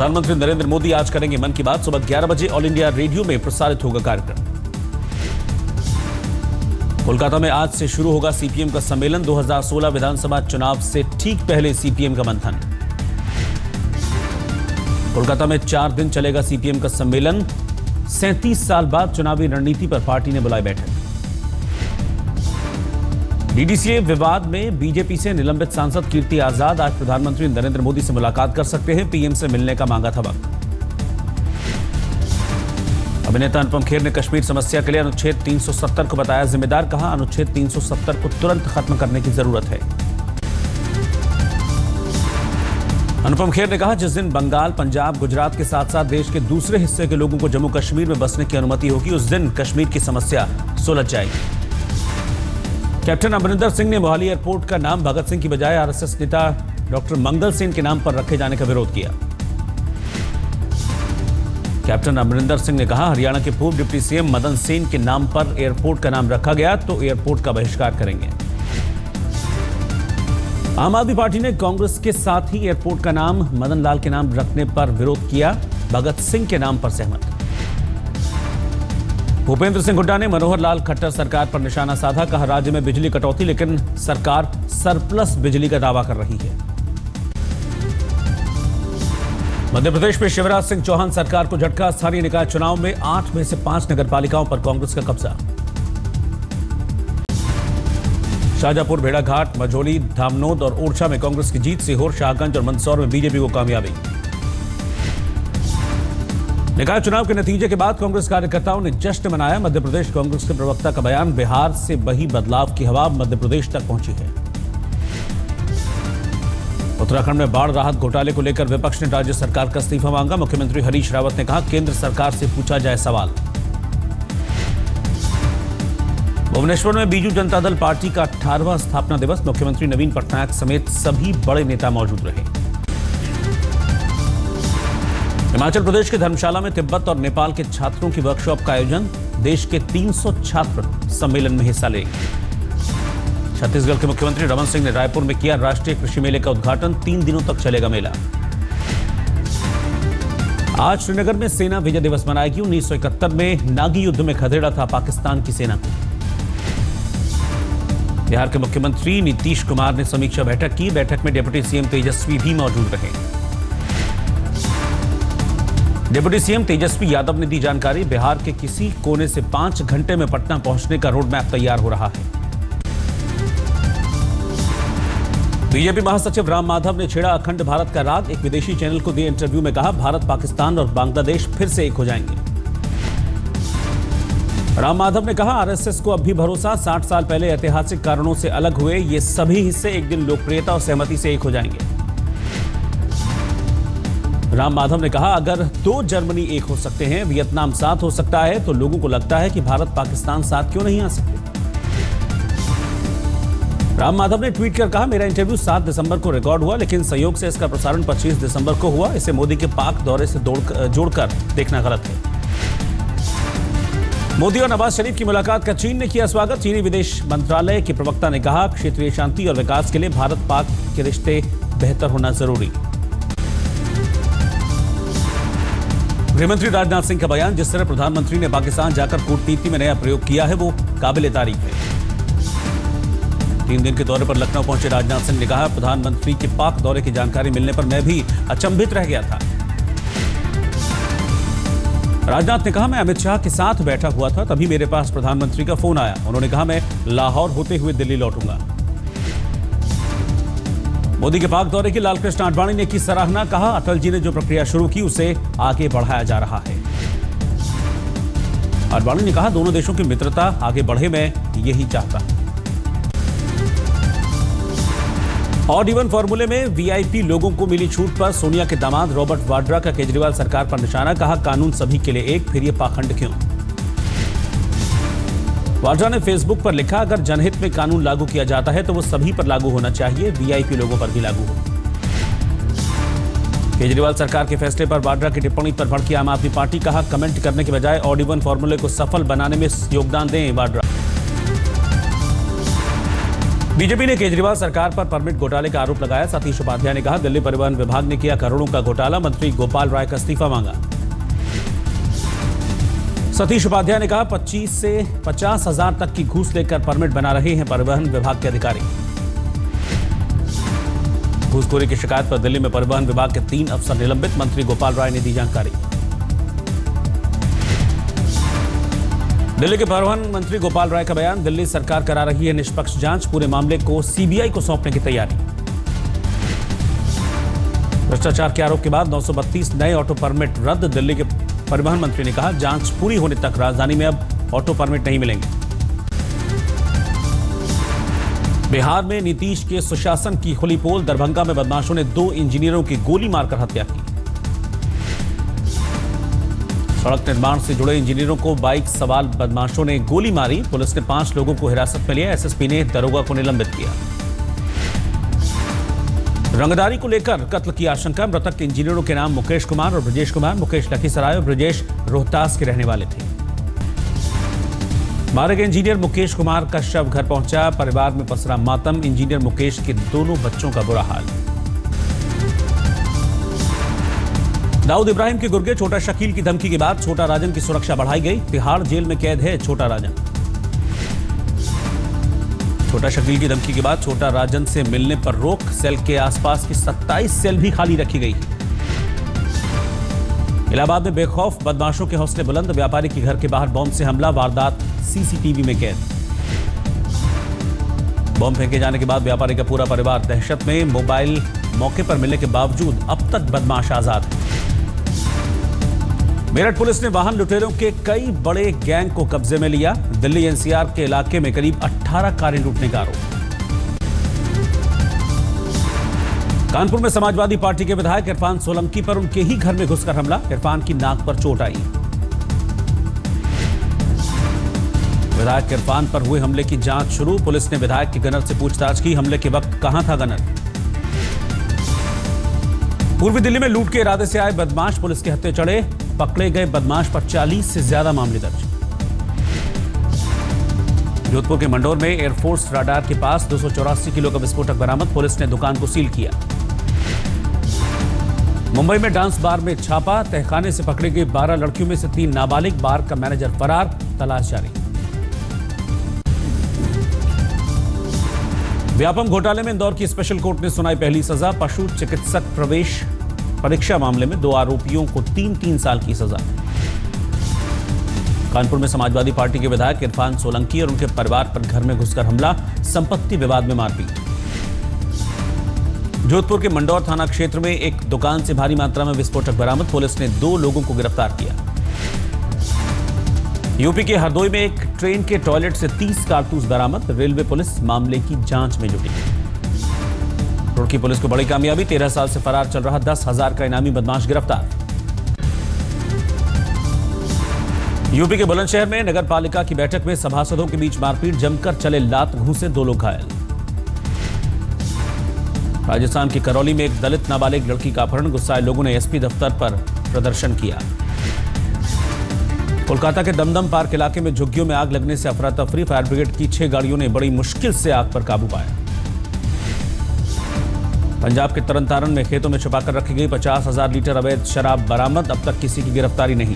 प्रधानमंत्री नरेंद्र मोदी आज करेंगे मन की बात। सुबह 11 बजे ऑल इंडिया रेडियो में प्रसारित होगा कार्यक्रम। कोलकाता में आज से शुरू होगा सीपीएम का सम्मेलन। 2016 विधानसभा चुनाव से ठीक पहले सीपीएम का मंथन। कोलकाता में 4 दिन चलेगा सीपीएम का सम्मेलन। 37 साल बाद चुनावी रणनीति पर पार्टी ने बुलाई बैठक। डीडीसीए विवाद में बीजेपी से निलंबित सांसद कीर्ति आजाद आज प्रधानमंत्री नरेंद्र मोदी से मुलाकात कर सकते हैं। पीएम से मिलने का मांगा था वक्त। अभिनेता अनुपम खेर ने कश्मीर समस्या के लिए अनुच्छेद 370 को बताया जिम्मेदार। कहा, अनुच्छेद 370 को तुरंत खत्म करने की जरूरत है। अनुपम खेर ने कहा, जिस दिन बंगाल, पंजाब, गुजरात के साथ साथ देश के दूसरे हिस्से के लोगों को जम्मू कश्मीर में बसने की अनुमति होगी, उस दिन कश्मीर की समस्या सुलझ जाएगी। कैप्टन अमरिंदर सिंह ने मोहाली एयरपोर्ट का नाम भगत सिंह की बजाय आरएसएस नेता डॉक्टर मंगल सेन के नाम पर रखे जाने का विरोध किया। कैप्टन अमरिंदर सिंह ने कहा, हरियाणा के पूर्व डिप्टी सीएम मदन सेन के नाम पर एयरपोर्ट का नाम रखा गया तो एयरपोर्ट का बहिष्कार करेंगे। आम आदमी पार्टी ने कांग्रेस के साथ ही एयरपोर्ट का नाम मदन लाल के नाम रखने पर विरोध किया। भगत सिंह के नाम पर सहमत। भूपेंद्र सिंह हुड्डा ने मनोहर लाल खट्टर सरकार पर निशाना साधा। कहा, राज्य में बिजली कटौती लेकिन सरकार सरप्लस बिजली का दावा कर रही है। मध्य प्रदेश में शिवराज सिंह चौहान सरकार को झटका। स्थानीय निकाय चुनाव में 8 में से 5 नगरपालिकाओं पर कांग्रेस का कब्जा। शाहजहांपुर, भेड़ाघाट, मझौली, धामनोद और ओरछा में कांग्रेस की जीत। सीहोर, शाहगंज और मंदसौर में बीजेपी को कामयाबी। निकाय चुनाव के नतीजे के बाद कांग्रेस कार्यकर्ताओं ने जश्न मनाया। मध्य प्रदेश कांग्रेस के प्रवक्ता का बयान, बिहार से बही बदलाव की हवा मध्य प्रदेश तक पहुंची है। उत्तराखंड में बाढ़ राहत घोटाले को लेकर विपक्ष ने राज्य सरकार का इस्तीफा मांगा। मुख्यमंत्री हरीश रावत ने कहा, केंद्र सरकार से पूछा जाए सवाल। भुवनेश्वर में बीजू जनता दल पार्टी का 18वां स्थापना दिवस। मुख्यमंत्री नवीन पटनायक समेत सभी बड़े नेता मौजूद रहे। हिमाचल प्रदेश के धर्मशाला में तिब्बत और नेपाल के छात्रों की वर्कशॉप का आयोजन। देश के 300 छात्र सम्मेलन में हिस्सा लेंगे। छत्तीसगढ़ के मुख्यमंत्री रमन सिंह ने रायपुर में किया राष्ट्रीय कृषि मेले का उद्घाटन। 3 दिनों तक चलेगा मेला। आज श्रीनगर में सेना विजय दिवस मनाएगी। 1971 में नागी युद्ध में खदेड़ा था पाकिस्तान की सेना को। बिहार के मुख्यमंत्री नीतीश कुमार ने समीक्षा बैठक की। बैठक में डिप्टी सीएम तेजस्वी भी मौजूद रहे। डिप्टी सीएम तेजस्वी यादव ने दी जानकारी, बिहार के किसी कोने से 5 घंटे में पटना पहुंचने का रोड मैप तैयार हो रहा है। बीजेपी महासचिव राम माधव ने छेड़ा अखंड भारत का राग। एक विदेशी चैनल को दिए इंटरव्यू में कहा, भारत, पाकिस्तान और बांग्लादेश फिर से एक हो जाएंगे। राम माधव ने कहा, आरएसएस को अब भी भरोसा, 60 साल पहले ऐतिहासिक कारणों से अलग हुए ये सभी हिस्से एक दिन लोकप्रियता और सहमति से एक हो जाएंगे। राम माधव ने कहा, अगर 2 जर्मनी एक हो सकते हैं, वियतनाम साथ हो सकता है, तो लोगों को लगता है कि भारत पाकिस्तान साथ क्यों नहीं आ सकते। राम माधव ने ट्वीट कर कहा, मेरा इंटरव्यू 7 दिसंबर को रिकॉर्ड हुआ, लेकिन संयोग से इसका प्रसारण 25 दिसंबर को हुआ। इसे मोदी के पाक दौरे से जोड़कर देखना गलत है। मोदी और नवाज शरीफ की मुलाकात का चीन ने किया स्वागत। चीनी विदेश मंत्रालय के प्रवक्ता ने कहा, क्षेत्रीय शांति और विकास के लिए भारत पाक के रिश्ते बेहतर होना जरूरी। गृहमंत्री राजनाथ सिंह का बयान, जिस तरह प्रधानमंत्री ने पाकिस्तान जाकर कूटनीति में नया प्रयोग किया है वो काबिले तारीफ है। 3 दिन के दौरे पर लखनऊ पहुंचे राजनाथ सिंह ने कहा, प्रधानमंत्री के पाक दौरे की जानकारी मिलने पर मैं भी अचंभित रह गया था। राजनाथ ने कहा, मैं अमित शाह के साथ बैठा हुआ था, तभी मेरे पास प्रधानमंत्री का फोन आया। उन्होंने कहा, मैं लाहौर होते हुए दिल्ली लौटूंगा। मोदी के पाक दौरे की लालकृष्ण आडवाणी ने की सराहना। कहा, अटल जी ने जो प्रक्रिया शुरू की उसे आगे बढ़ाया जा रहा है। आडवाणी ने कहा, दोनों देशों की मित्रता आगे बढ़े, मैं यही चाहता हूं। ऑड इवन फॉर्मूले में वीआईपी लोगों को मिली छूट पर सोनिया के दामाद रॉबर्ट वाड्रा का केजरीवाल सरकार पर निशाना। कहा, कानून सभी के लिए एक, फिर ये पाखंड क्यों। वाड्रा ने फेसबुक पर लिखा, अगर जनहित में कानून लागू किया जाता है तो वो सभी पर लागू होना चाहिए, वीआईपी लोगों पर भी लागू हो। केजरीवाल सरकार के फैसले पर वाड्रा की टिप्पणी पर भड़की आम आदमी पार्टी। कहा, कमेंट करने के बजाय ऑड इवन फॉर्मूले को सफल बनाने में योगदान दें वाड्रा। बीजेपी ने केजरीवाल सरकार पर परमिट घोटाले का आरोप लगाया। सतीश उपाध्याय ने कहा, दिल्ली परिवहन विभाग ने किया करोड़ों का घोटाला, मंत्री गोपाल राय का इस्तीफा मांगा। सतीश उपाध्याय ने कहा, 25 से 50 हजार तक की घूस लेकर परमिट बना रहे हैं परिवहन विभाग के अधिकारी। घूसखोरी की शिकायत पर दिल्ली में परिवहन विभाग के 3 अफसर निलंबित, मंत्री गोपाल राय ने दी जानकारी। दिल्ली के परिवहन मंत्री गोपाल राय का बयान, दिल्ली सरकार करा रही है निष्पक्ष जांच, पूरे मामले को सीबीआई को सौंपने की तैयारी। भ्रष्टाचार के आरोप के बाद 932 नए ऑटो परमिट रद्द, दिल्ली के परिवहन मंत्री ने कहा, जांच पूरी होने तक राजधानी में अब ऑटो परमिट नहीं मिलेंगे। बिहार में नीतीश के सुशासन की खुली पोल, दरभंगा में बदमाशों ने 2 इंजीनियरों की गोली मारकर हत्या की। सड़क निर्माण से जुड़े इंजीनियरों को बाइक सवार बदमाशों ने गोली मारी, पुलिस ने 5 लोगों को हिरासत में लिया, एसएसपी ने दरोगा को निलंबित किया। रंगदारी को लेकर कत्ल की आशंका, मृतक इंजीनियरों के नाम मुकेश कुमार और ब्रजेश कुमार। मुकेश लखीसराय और ब्रजेश रोहतास के रहने वाले थे। मारे गए इंजीनियर मुकेश कुमार का शव घर पहुंचा, परिवार में पसरा मातम, इंजीनियर मुकेश के दोनों बच्चों का बुरा हाल। दाऊद इब्राहिम के गुर्गे, छोटा शकील की धमकी के बाद छोटा राजन की सुरक्षा बढ़ाई गई, तिहाड़ जेल में कैद है छोटा राजन। छोटा शकील की धमकी के बाद छोटा राजन से मिलने पर रोक, सेल के आसपास की 27 सेल भी खाली रखी गई। इलाहाबाद में बेखौफ बदमाशों के हौसले बुलंद, व्यापारी के घर के बाहर बॉम्ब से हमला, वारदात सीसीटीवी में कैद। बॉम्ब फेंके जाने के बाद व्यापारी का पूरा परिवार दहशत में, मोबाइल मौके पर मिलने के बावजूद अब तक बदमाश आजाद है। मेरठ पुलिस ने वाहन लुटेरों के कई बड़े गैंग को कब्जे में लिया, दिल्ली एनसीआर के इलाके में करीब 18 कारें लूटने का आरोप। कानपुर में समाजवादी पार्टी के विधायक इरफान सोलंकी पर उनके ही घर में घुसकर हमला, इरफान की नाक पर चोट आई। विधायक इरफान पर हुए हमले की जांच शुरू, पुलिस ने विधायक के गनर से पूछताछ की, हमले के वक्त कहां था गनर। पूर्वी दिल्ली में लूट के इरादे से आए बदमाश पुलिस के हत्थे चढ़े, पकड़े गए बदमाश पर 40 से ज्यादा मामले दर्ज। जोधपुर के मंडौर में एयरफोर्स रडार के पास 284 किलो का विस्फोटक बरामद, पुलिस ने दुकान को सील किया। मुंबई में डांस बार में छापा, तहखाने से पकड़ी गई 12 लड़कियों में से 3 नाबालिग, बार का मैनेजर फरार, तलाश जारी। व्यापम घोटाले में इंदौर की स्पेशल कोर्ट ने सुनाई पहली सजा, पशु चिकित्सक प्रवेश परीक्षा मामले में 2 आरोपियों को 3-3 साल की सजा। कानपुर में समाजवादी पार्टी के विधायक इरफान सोलंकी और उनके परिवार पर घर में घुसकर हमला, संपत्ति विवाद में मारपीट। जोधपुर के मंडौर थाना क्षेत्र में एक दुकान से भारी मात्रा में विस्फोटक बरामद, पुलिस ने 2 लोगों को गिरफ्तार किया। यूपी के हरदोई में एक ट्रेन के टॉयलेट से 30 कारतूस बरामद, रेलवे पुलिस मामले की जांच में जुटी। रुड़की पुलिस को बड़ी कामयाबी, 13 साल से फरार चल रहा 10,000 का इनामी बदमाश गिरफ्तार। यूपी के बुलंदशहर में नगर पालिका की बैठक में सभासदों के बीच मारपीट, जमकर चले लात घूंसे, 2 लोग घायल। राजस्थान के करौली में एक दलित नाबालिग लड़की का अपहरण, गुस्साए लोगों ने एसपी दफ्तर पर प्रदर्शन किया। कोलकाता के दमदम पार्क इलाके में झुग्गियों में आग लगने से अफरा तफरी, फायर ब्रिगेड की 6 गाड़ियों ने बड़ी मुश्किल से आग पर काबू पाया। पंजाब के तरनतारन में खेतों में छुपाकर रखी गई 50,000 लीटर अवैध शराब बरामद, अब तक किसी की गिरफ्तारी नहीं।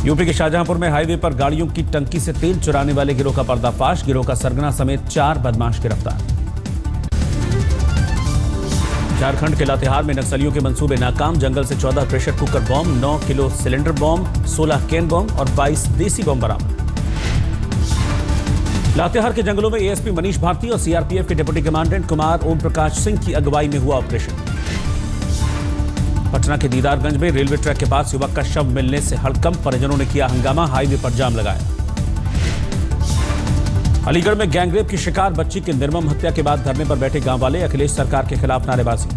यूपी के शाहजहांपुर में हाईवे पर गाड़ियों की टंकी से तेल चुराने वाले गिरोह का पर्दाफाश, गिरोह का सरगना समेत 4 बदमाश गिरफ्तार। झारखंड के लातेहार में नक्सलियों के मंसूबे नाकाम, जंगल से 14 pressure cooker bomb, 9 kilo cylinder bomb, 16 can bomb और 22 देसी बॉम्ब बरामद। लातेहार के जंगलों में एएसपी मनीष भारती और सीआरपीएफ के डिप्टी कमांडेंट कुमार ओम प्रकाश सिंह की अगुवाई में हुआ ऑपरेशन। पटना के दीदारगंज में रेलवे ट्रैक के पास युवक का शव मिलने से हड़कंप, परिजनों ने किया हंगामा, हाईवे पर जाम लगाया। अलीगढ़ में गैंगरेप की शिकार बच्ची की निर्मम हत्या के बाद धरने पर बैठे गांव वाले, अखिलेश सरकार के खिलाफ नारेबाजी।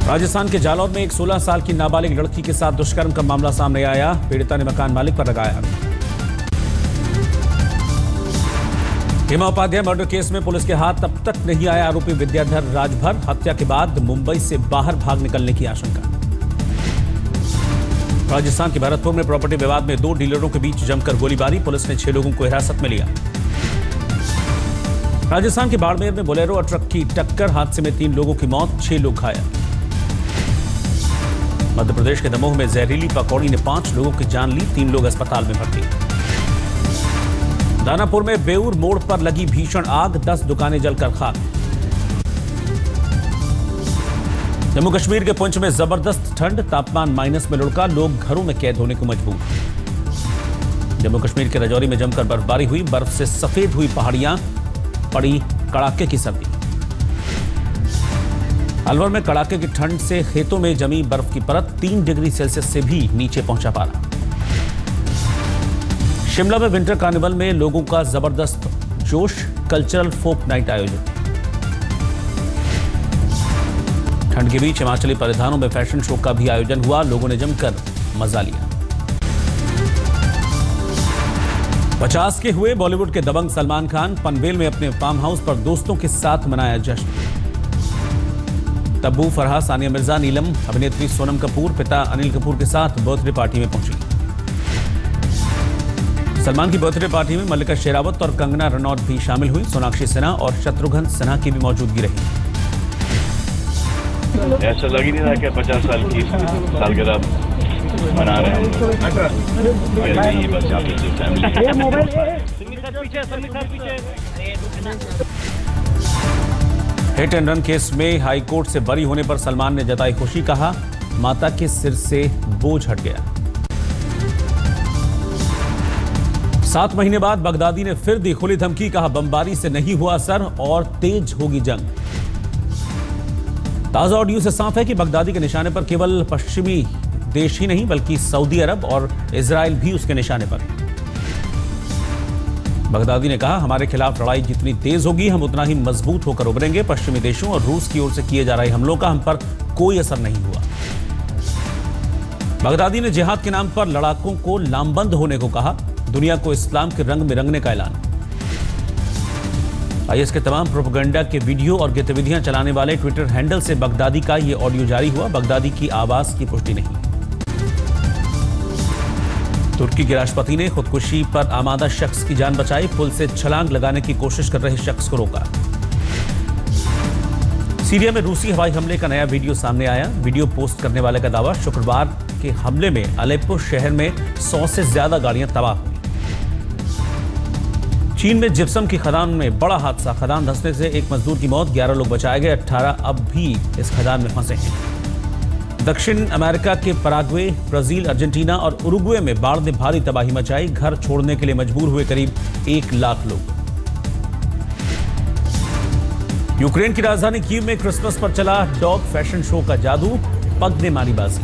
राजस्थान के जालौर में एक 16 साल की नाबालिग लड़की के साथ दुष्कर्म का मामला सामने आया, पीड़िता ने मकान मालिक पर लगाया। हेमा उपाध्याय मर्डर केस में पुलिस के हाथ अब तक नहीं आया आरोपी विद्याधर राजभर, हत्या के बाद मुंबई से बाहर भाग निकलने की आशंका। राजस्थान के भरतपुर में प्रॉपर्टी विवाद में 2 डीलरों के बीच जमकर गोलीबारी, पुलिस ने 6 लोगों को हिरासत में लिया। राजस्थान के बाड़मेर में बोलेरो और ट्रक की टक्कर, हादसे में 3 लोगों की मौत, 6 लोग घायल। मध्य प्रदेश के दमोह में जहरीली पकौड़ी ने 5 लोगों की जान ली, 3 लोग अस्पताल में भर्ती। दानापुर में बेऊर मोड़ पर लगी भीषण आग, 10 दुकानें जलकर खाक। जम्मू कश्मीर के पुंछ में जबरदस्त ठंड, तापमान माइनस में लुढ़का, लोग घरों में कैद होने को मजबूर। जम्मू कश्मीर के राजौरी में जमकर बर्फबारी हुई, बर्फ से सफेद हुई पहाड़ियां, पड़ी कड़ाके की सर्दी। अलवर में कड़ाके की ठंड से खेतों में जमी बर्फ की परत, 3 डिग्री सेल्सियस से भी नीचे पहुंचा पारा। शिमला में विंटर कार्निवल में लोगों का जबरदस्त जोश, कल्चरल फोक नाइट आयोजित। ठंड के बीच हिमाचली परिधानों में फैशन शो का भी आयोजन हुआ, लोगों ने जमकर मजा लिया। 50 के हुए बॉलीवुड के दबंग सलमान खान, पनवेल में अपने फार्म हाउस पर दोस्तों के साथ मनाया जश्न। तब्बू, फरहा, सानिया मिर्जा, नीलम, अभिनेत्री सोनम कपूर, पिता अनिल कपूर के साथ बर्थडे पार्टी में पहुंची। सलमान की बर्थडे पार्टी में मल्लिका शेरावत और कंगना रनौत भी शामिल हुई, सोनाक्षी सिन्हा और शत्रुघ्न सिन्हा की भी मौजूदगी रही। ऐसा लग ही नहीं रहा कि 50 साल की सालगिरह मना रहे हैं। हिट एंड रन केस में हाई कोर्ट से बरी होने पर सलमान ने जताई खुशी, कहा माता के सिर से बोझ हट गया। 7 महीने बाद बगदादी ने फिर दी खुली धमकी, कहा बमबारी से नहीं हुआ असर और तेज होगी जंग। ताजा ऑडियो से साफ है कि बगदादी के निशाने पर केवल पश्चिमी देश ही नहीं बल्कि सऊदी अरब और इजराइल भी उसके निशाने पर। बगदादी ने कहा हमारे खिलाफ लड़ाई जितनी तेज होगी हम उतना ही मजबूत होकर उभरेंगे। पश्चिमी देशों और रूस की ओर से किए जा रहे हमलों का हम पर कोई असर नहीं हुआ। बगदादी ने जिहाद के नाम पर लड़ाकों को लामबंद होने को कहा, दुनिया को इस्लाम के रंग में रंगने का ऐलान। आईएस के तमाम प्रोपेगेंडा के वीडियो और गतिविधियां चलाने वाले ट्विटर हैंडल से बगदादी का यह ऑडियो जारी हुआ। बगदादी की आवाज की पुष्टि नहीं। तुर्की के राष्ट्रपति ने खुदकुशी पर आमादा शख्स की जान बचाई, पुल से छलांग लगाने की कोशिश कर रहे शख्स को रोका। सीरिया में रूसी हवाई हमले का नया वीडियो सामने आया। वीडियो पोस्ट करने वाले का दावा, शुक्रवार के हमले में अलेप्पो शहर में 100 से ज्यादा गाड़ियां तबाह हुई। चीन में जिप्सम की खदान में बड़ा हादसा, खदान धंसने से एक मजदूर की मौत, 11 लोग बचाए गए, 18 अब भी इस खदान में फंसे हैं। दक्षिण अमेरिका के पराग्वे, ब्राजील, अर्जेंटीना और उरुग्वे में बाढ़ ने भारी तबाही मचाई, घर छोड़ने के लिए मजबूर हुए करीब 1 लाख लोग। यूक्रेन की राजधानी कीव में क्रिसमस पर चला डॉग फैशन शो का जादू, पग ने मारी बाजी।